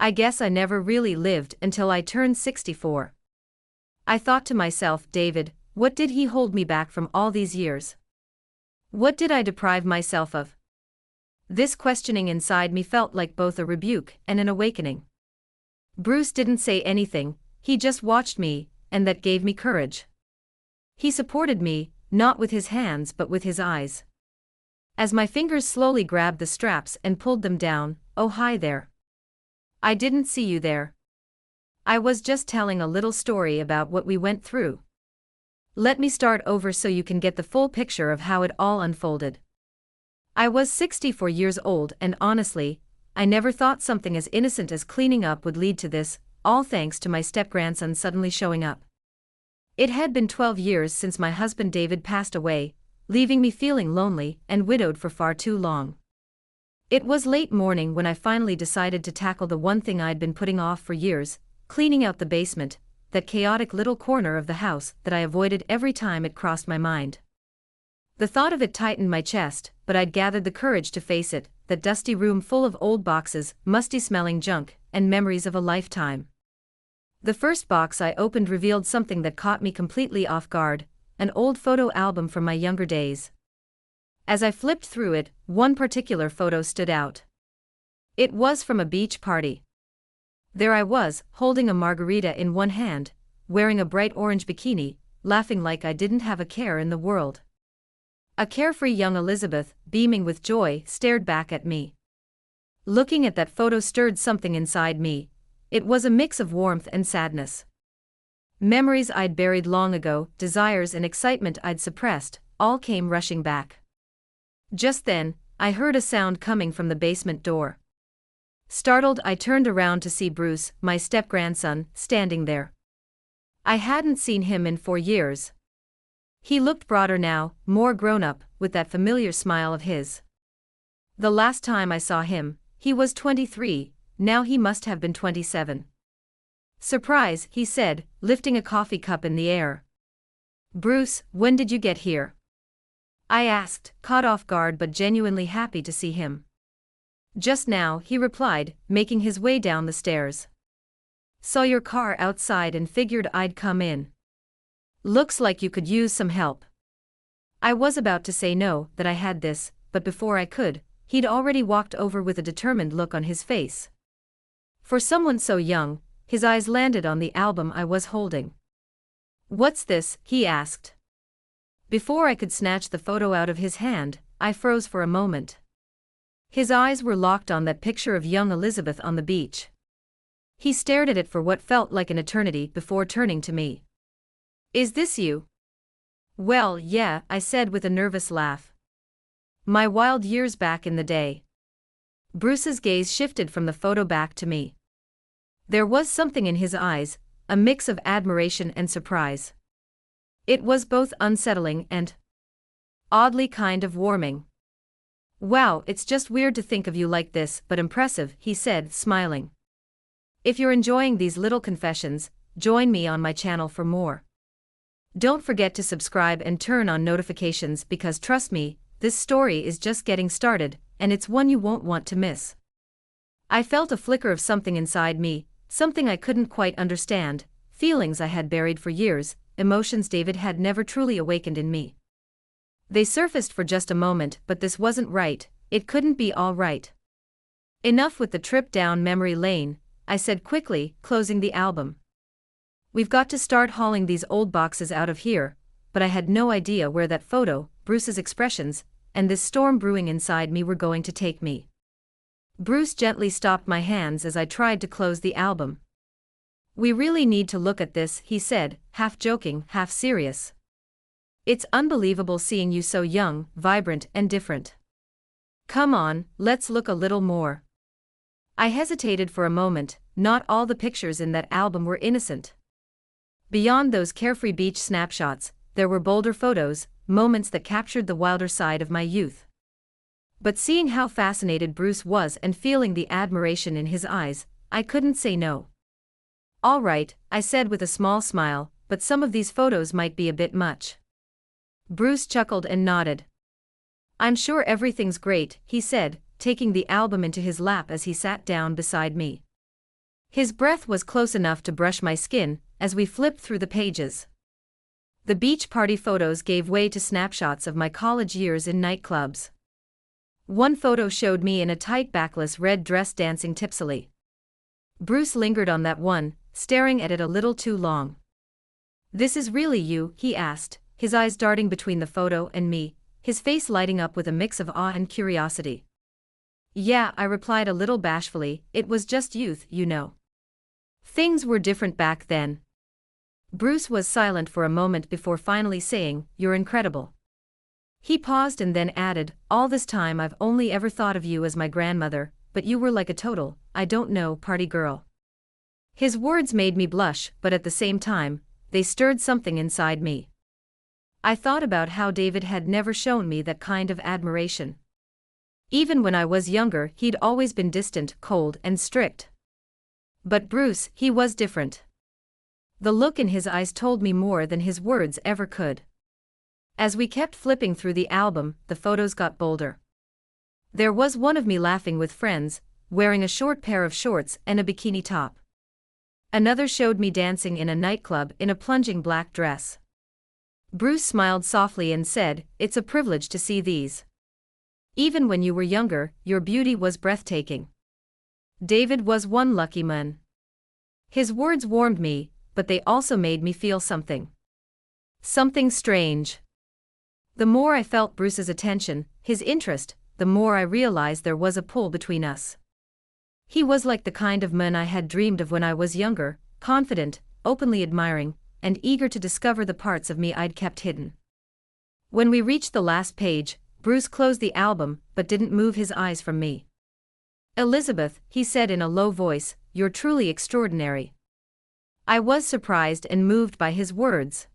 I guess I never really lived until I turned 64. I thought to myself, David, what did he hold me back from all these years? What did I deprive myself of? This questioning inside me felt like both a rebuke and an awakening. Bruce didn't say anything, he just watched me, and that gave me courage. He supported me, not with his hands but with his eyes. As my fingers slowly grabbed the straps and pulled them down, "Oh, hi there. I didn't see you there. I was just telling a little story about what we went through. Let me start over so you can get the full picture of how it all unfolded. I was 64 years old and honestly, I never thought something as innocent as cleaning up would lead to this, all thanks to my step-grandson suddenly showing up. It had been 12 years since my husband David passed away, leaving me feeling lonely and widowed for far too long. It was late morning when I finally decided to tackle the one thing I'd been putting off for years, cleaning out the basement, that chaotic little corner of the house that I avoided every time it crossed my mind. The thought of it tightened my chest, but I'd gathered the courage to face it, that dusty room full of old boxes, musty-smelling junk, and memories of a lifetime. The first box I opened revealed something that caught me completely off guard, an old photo album from my younger days. As I flipped through it, one particular photo stood out. It was from a beach party. There I was, holding a margarita in one hand, wearing a bright orange bikini, laughing like I didn't have a care in the world. A carefree young Elizabeth, beaming with joy, stared back at me. Looking at that photo stirred something inside me. It was a mix of warmth and sadness. Memories I'd buried long ago, desires and excitement I'd suppressed, all came rushing back. Just then, I heard a sound coming from the basement door. Startled, I turned around to see Bruce, my step-grandson, standing there. I hadn't seen him in 4 years. He looked broader now, more grown-up, with that familiar smile of his. The last time I saw him, he was 23, now he must have been 27. "Surprise," he said, lifting a coffee cup in the air. "Bruce, when did you get here?" I asked, caught off guard but genuinely happy to see him. "Just now," he replied, making his way down the stairs. "Saw your car outside and figured I'd come in. Looks like you could use some help." I was about to say no, that I had this, but before I could, he'd already walked over with a determined look on his face. For someone so young, his eyes landed on the album I was holding. "What's this?" he asked. Before I could snatch the photo out of his hand, I froze for a moment. His eyes were locked on that picture of young Elizabeth on the beach. He stared at it for what felt like an eternity before turning to me. "Is this you?" "Well, yeah," I said with a nervous laugh. "My wild years back in the day." Bruce's gaze shifted from the photo back to me. There was something in his eyes, a mix of admiration and surprise. It was both unsettling and oddly kind of warming. "Wow, it's just weird to think of you like this, but impressive," he said, smiling. "If you're enjoying these little confessions, join me on my channel for more. Don't forget to subscribe and turn on notifications because trust me, this story is just getting started, and it's one you won't want to miss." I felt a flicker of something inside me, something I couldn't quite understand, feelings I had buried for years, emotions David had never truly awakened in me. They surfaced for just a moment, but this wasn't right, it couldn't be all right. "Enough with the trip down memory lane," I said quickly, closing the album. "We've got to start hauling these old boxes out of here," but I had no idea where that photo, Bruce's expressions, and this storm brewing inside me were going to take me. Bruce gently stopped my hands as I tried to close the album. "We really need to look at this," he said, half joking, half serious. "It's unbelievable seeing you so young, vibrant, and different. Come on, let's look a little more." I hesitated for a moment, not all the pictures in that album were innocent. Beyond those carefree beach snapshots, there were bolder photos, moments that captured the wilder side of my youth. But seeing how fascinated Bruce was and feeling the admiration in his eyes, I couldn't say no. "All right," I said with a small smile, "but some of these photos might be a bit much." Bruce chuckled and nodded. "I'm sure everything's great," he said, taking the album into his lap as he sat down beside me. His breath was close enough to brush my skin as we flipped through the pages. The beach party photos gave way to snapshots of my college years in nightclubs. One photo showed me in a tight backless red dress dancing tipsily. Bruce lingered on that one, staring at it a little too long. "This is really you?" he asked, his eyes darting between the photo and me, his face lighting up with a mix of awe and curiosity. "Yeah," I replied a little bashfully, "it was just youth, you know. Things were different back then." Bruce was silent for a moment before finally saying, "You're incredible." He paused and then added, "All this time I've only ever thought of you as my grandmother, but you were like a total, I don't know, party girl." His words made me blush, but at the same time, they stirred something inside me. I thought about how David had never shown me that kind of admiration. Even when I was younger, he'd always been distant, cold, and strict. But Bruce, he was different. The look in his eyes told me more than his words ever could. As we kept flipping through the album, the photos got bolder. There was one of me laughing with friends, wearing a short pair of shorts and a bikini top. Another showed me dancing in a nightclub in a plunging black dress. Bruce smiled softly and said, "It's a privilege to see these. Even when you were younger, your beauty was breathtaking." David was one lucky man. His words warmed me, but they also made me feel something. Something strange. The more I felt Bruce's attention, his interest, the more I realized there was a pull between us. He was like the kind of man I had dreamed of when I was younger, confident, openly admiring, and eager to discover the parts of me I'd kept hidden. When we reached the last page, Bruce closed the album but didn't move his eyes from me. "Elizabeth," he said in a low voice, "you're truly extraordinary." I was surprised and moved by his words.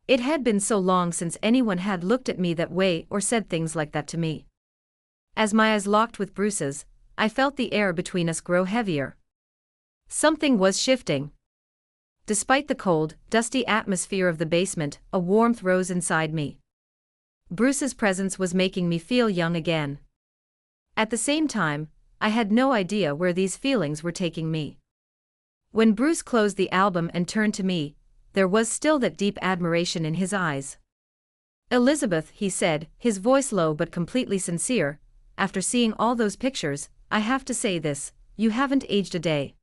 It had been so long since anyone had looked at me that way or said things like that to me. As my eyes locked with Bruce's, I felt the air between us grow heavier. Something was shifting. Despite the cold, dusty atmosphere of the basement, a warmth rose inside me. Bruce's presence was making me feel young again. At the same time, I had no idea where these feelings were taking me. When Bruce closed the album and turned to me, there was still that deep admiration in his eyes. "Elizabeth," he said, his voice low but completely sincere, "after seeing all those pictures, I have to say this, you haven't aged a day.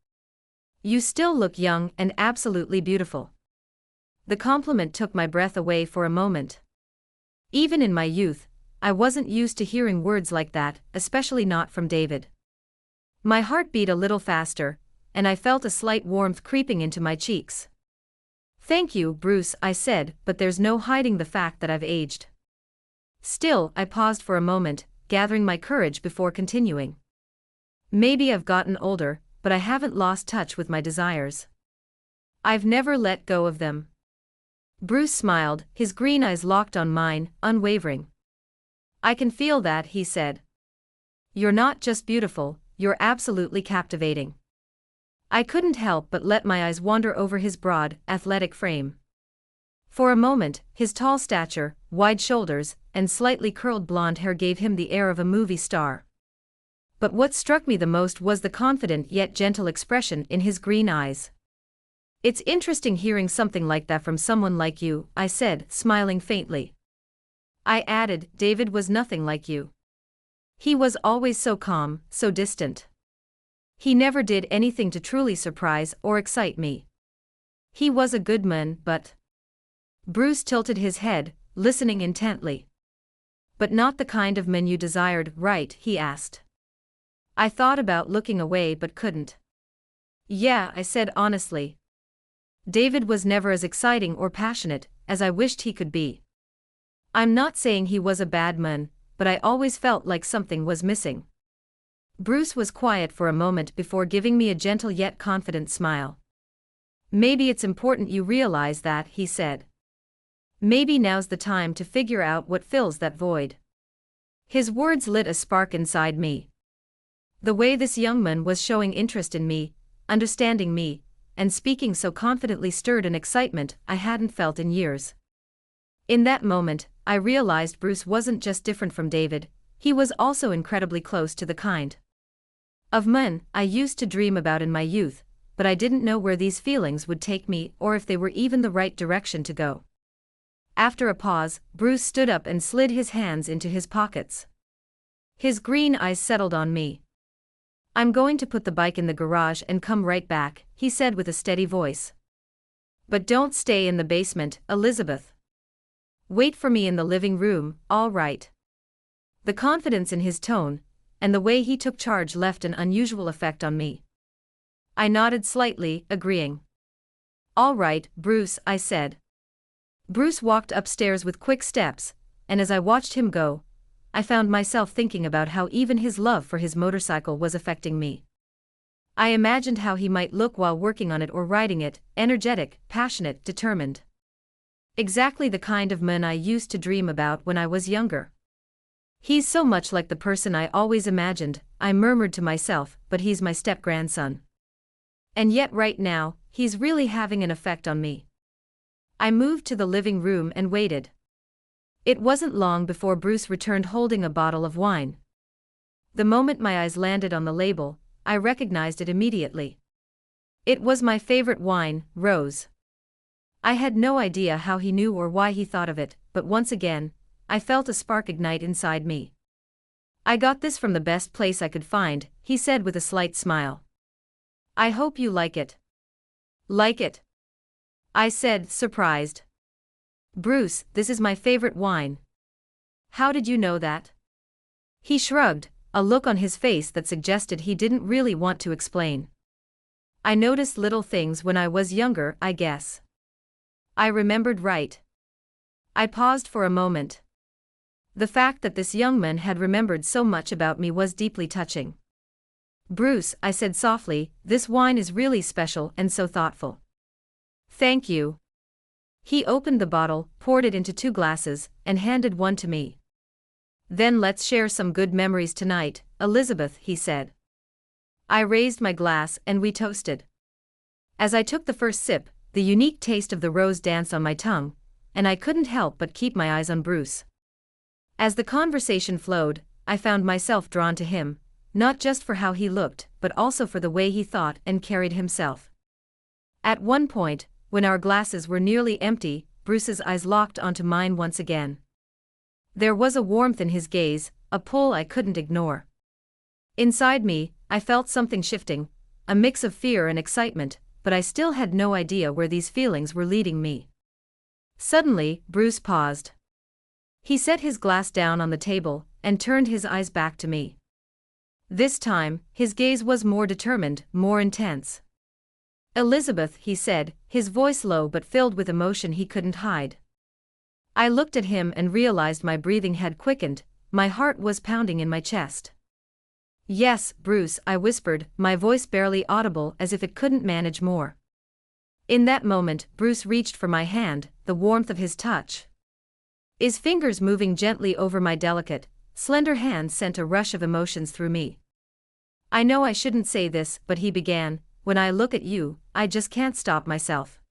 You still look young and absolutely beautiful." The compliment took my breath away for a moment. Even in my youth, I wasn't used to hearing words like that, especially not from David. My heart beat a little faster, and I felt a slight warmth creeping into my cheeks. "Thank you, Bruce," I said, "but there's no hiding the fact that I've aged." Still, I paused for a moment, gathering my courage before continuing. "Maybe I've gotten older, but I haven't lost touch with my desires. I've never let go of them." Bruce smiled, his green eyes locked on mine, unwavering. "I can feel that," he said. "You're not just beautiful, you're absolutely captivating." I couldn't help but let my eyes wander over his broad, athletic frame. For a moment, his tall stature, wide shoulders, and slightly curled blonde hair gave him the air of a movie star. But what struck me the most was the confident yet gentle expression in his green eyes. "It's interesting hearing something like that from someone like you," I said, smiling faintly. I added, "David was nothing like you. He was always so calm, so distant. He never did anything to truly surprise or excite me. He was a good man, but—" Bruce tilted his head, listening intently. "But not the kind of man you desired, right?" he asked. I thought about looking away but couldn't. "Yeah," I said honestly. "David was never as exciting or passionate as I wished he could be. I'm not saying he was a bad man, but I always felt like something was missing." Bruce was quiet for a moment before giving me a gentle yet confident smile. "Maybe it's important you realize that," he said. "Maybe now's the time to figure out what fills that void." His words lit a spark inside me. The way this young man was showing interest in me, understanding me, and speaking so confidently stirred an excitement I hadn't felt in years. In that moment, I realized Bruce wasn't just different from David, he was also incredibly close to the kind. Of men I used to dream about in my youth, but I didn't know where these feelings would take me or if they were even the right direction to go. After a pause, Bruce stood up and slid his hands into his pockets. His green eyes settled on me. "I'm going to put the bike in the garage and come right back," he said with a steady voice. "But don't stay in the basement, Elizabeth. Wait for me in the living room, all right?" The confidence in his tone, and the way he took charge left an unusual effect on me. I nodded slightly, agreeing. "All right, Bruce," I said. Bruce walked upstairs with quick steps, and as I watched him go, I found myself thinking about how even his love for his motorcycle was affecting me. I imagined how he might look while working on it or riding it, energetic, passionate, determined. Exactly the kind of man I used to dream about when I was younger. "He's so much like the person I always imagined," I murmured to myself, "but he's my step-grandson. And yet right now, he's really having an effect on me." I moved to the living room and waited. It wasn't long before Bruce returned holding a bottle of wine. The moment my eyes landed on the label, I recognized it immediately. It was my favorite wine, Rose. I had no idea how he knew or why he thought of it, but once again, I felt a spark ignite inside me. "I got this from the best place I could find," he said with a slight smile. "I hope you like it." "Like it?" I said, surprised. "Bruce, this is my favorite wine." "How did you know that?" He shrugged, a look on his face that suggested he didn't really want to explain. "I noticed little things when I was younger, I guess." I remembered right. I paused for a moment. The fact that this young man had remembered so much about me was deeply touching. "Bruce," I said softly, "this wine is really special and so thoughtful." "Thank you." He opened the bottle, poured it into 2 glasses, and handed one to me. "Then let's share some good memories tonight, Elizabeth," he said. I raised my glass and we toasted. As I took the first sip, the unique taste of the rose danced on my tongue, and I couldn't help but keep my eyes on Bruce. As the conversation flowed, I found myself drawn to him, not just for how he looked, but also for the way he thought and carried himself. At one point, when our glasses were nearly empty, Bruce's eyes locked onto mine once again. There was a warmth in his gaze, a pull I couldn't ignore. Inside me, I felt something shifting, a mix of fear and excitement, but I still had no idea where these feelings were leading me. Suddenly, Bruce paused. He set his glass down on the table and turned his eyes back to me. This time, his gaze was more determined, more intense. "Elizabeth," he said, his voice low but filled with emotion he couldn't hide. I looked at him and realized my breathing had quickened, my heart was pounding in my chest. "Yes, Bruce," I whispered, my voice barely audible as if it couldn't manage more. In that moment, Bruce reached for my hand, the warmth of his touch. His fingers moving gently over my delicate, slender hand sent a rush of emotions through me. "I know I shouldn't say this," but he began, "when I look at you, I just can't stop myself.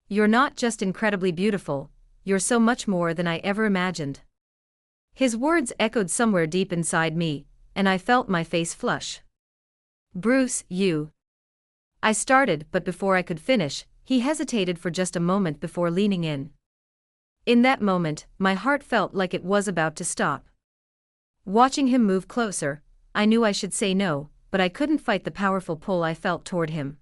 You're not just incredibly beautiful, you're so much more than I ever imagined." His words echoed somewhere deep inside me, and I felt my face flush. "Bruce, you..." I started, but before I could finish, he hesitated for just a moment before leaning in. In that moment, my heart felt like it was about to stop. Watching him move closer, I knew I should say no, but I couldn't fight the powerful pull I felt toward him.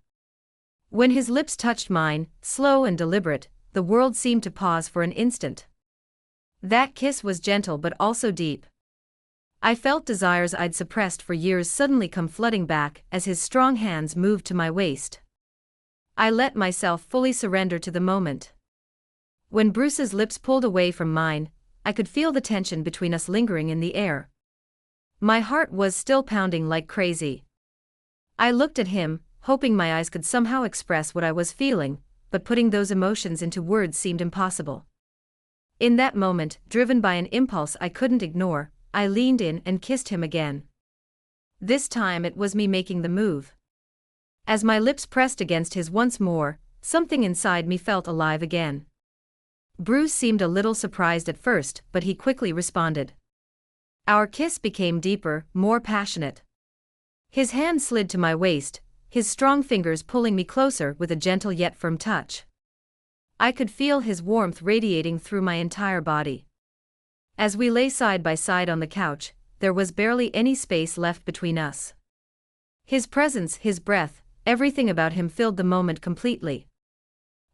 When his lips touched mine, slow and deliberate, the world seemed to pause for an instant. That kiss was gentle but also deep. I felt desires I'd suppressed for years suddenly come flooding back as his strong hands moved to my waist. I let myself fully surrender to the moment. When Bruce's lips pulled away from mine, I could feel the tension between us lingering in the air. My heart was still pounding like crazy. I looked at him, hoping my eyes could somehow express what I was feeling, but putting those emotions into words seemed impossible. In that moment, driven by an impulse I couldn't ignore, I leaned in and kissed him again. This time it was me making the move. As my lips pressed against his once more, something inside me felt alive again. Bruce seemed a little surprised at first, but he quickly responded. Our kiss became deeper, more passionate. His hand slid to my waist, his strong fingers pulling me closer with a gentle yet firm touch. I could feel his warmth radiating through my entire body. As we lay side by side on the couch, there was barely any space left between us. His presence, his breath, everything about him filled the moment completely.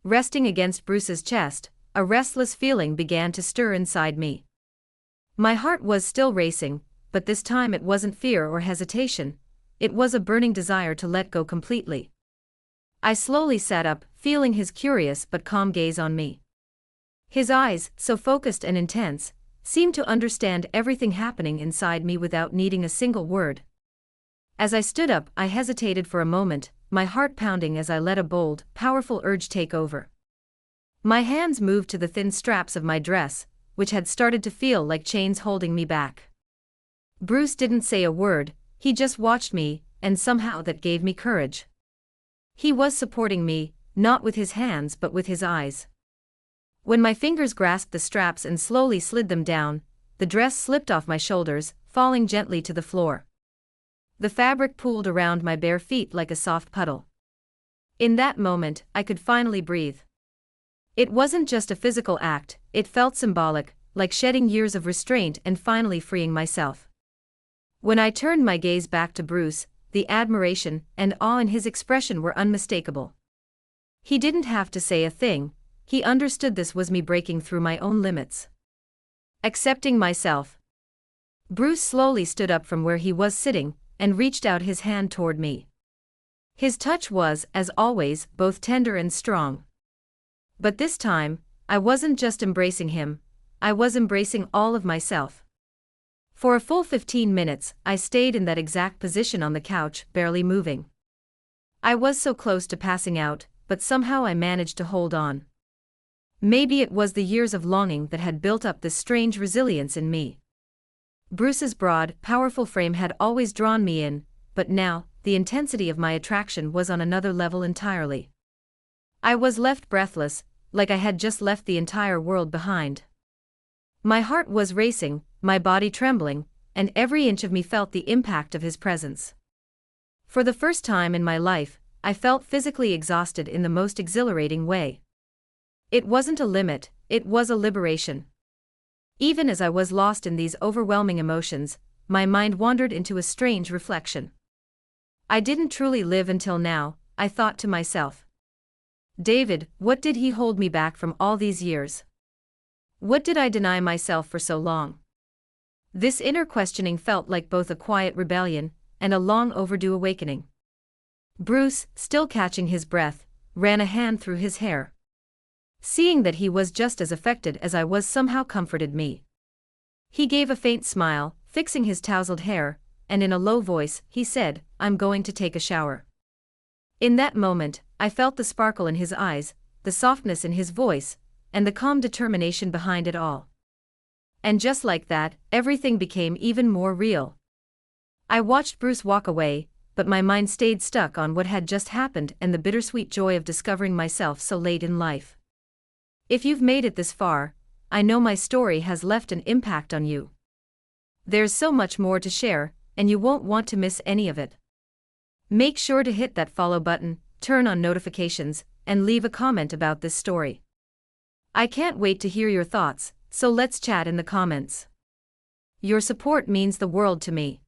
Resting against Bruce's chest, a restless feeling began to stir inside me. My heart was still racing, but this time it wasn't fear or hesitation, it was a burning desire to let go completely. I slowly sat up, feeling his curious but calm gaze on me. His eyes, so focused and intense, seemed to understand everything happening inside me without needing a single word. As I stood up, I hesitated for a moment, my heart pounding as I let a bold, powerful urge take over. My hands moved to the thin straps of my dress, which had started to feel like chains holding me back. Bruce didn't say a word, he just watched me, and somehow that gave me courage. He was supporting me, not with his hands but with his eyes. When my fingers grasped the straps and slowly slid them down, the dress slipped off my shoulders, falling gently to the floor. The fabric pooled around my bare feet like a soft puddle. In that moment, I could finally breathe. It wasn't just a physical act, it felt symbolic, like shedding years of restraint and finally freeing myself. When I turned my gaze back to Bruce, the admiration and awe in his expression were unmistakable. He didn't have to say a thing, he understood this was me breaking through my own limits. Accepting myself. Bruce slowly stood up from where he was sitting, and reached out his hand toward me. His touch was, as always, both tender and strong. But this time, I wasn't just embracing him, I was embracing all of myself. For a full 15 minutes, I stayed in that exact position on the couch, barely moving. I was so close to passing out, but somehow I managed to hold on. Maybe it was the years of longing that had built up this strange resilience in me. Bruce's broad, powerful frame had always drawn me in, but now, the intensity of my attraction was on another level entirely. I was left breathless, like I had just left the entire world behind. My heart was racing, my body trembling, and every inch of me felt the impact of his presence. For the first time in my life, I felt physically exhausted in the most exhilarating way. It wasn't a limit, it was a liberation. Even as I was lost in these overwhelming emotions, my mind wandered into a strange reflection. I didn't truly live until now, I thought to myself. David, what did he hold me back from all these years? What did I deny myself for so long? This inner questioning felt like both a quiet rebellion and a long overdue awakening. Bruce, still catching his breath, ran a hand through his hair. Seeing that he was just as affected as I was somehow comforted me. He gave a faint smile, fixing his tousled hair, and in a low voice, he said, "I'm going to take a shower." In that moment, I felt the sparkle in his eyes, the softness in his voice, and the calm determination behind it all. And just like that, everything became even more real. I watched Bruce walk away, but my mind stayed stuck on what had just happened and the bittersweet joy of discovering myself so late in life. If you've made it this far, I know my story has left an impact on you. There's so much more to share, and you won't want to miss any of it. Make sure to hit that follow button, turn on notifications, and leave a comment about this story. I can't wait to hear your thoughts, so let's chat in the comments. Your support means the world to me.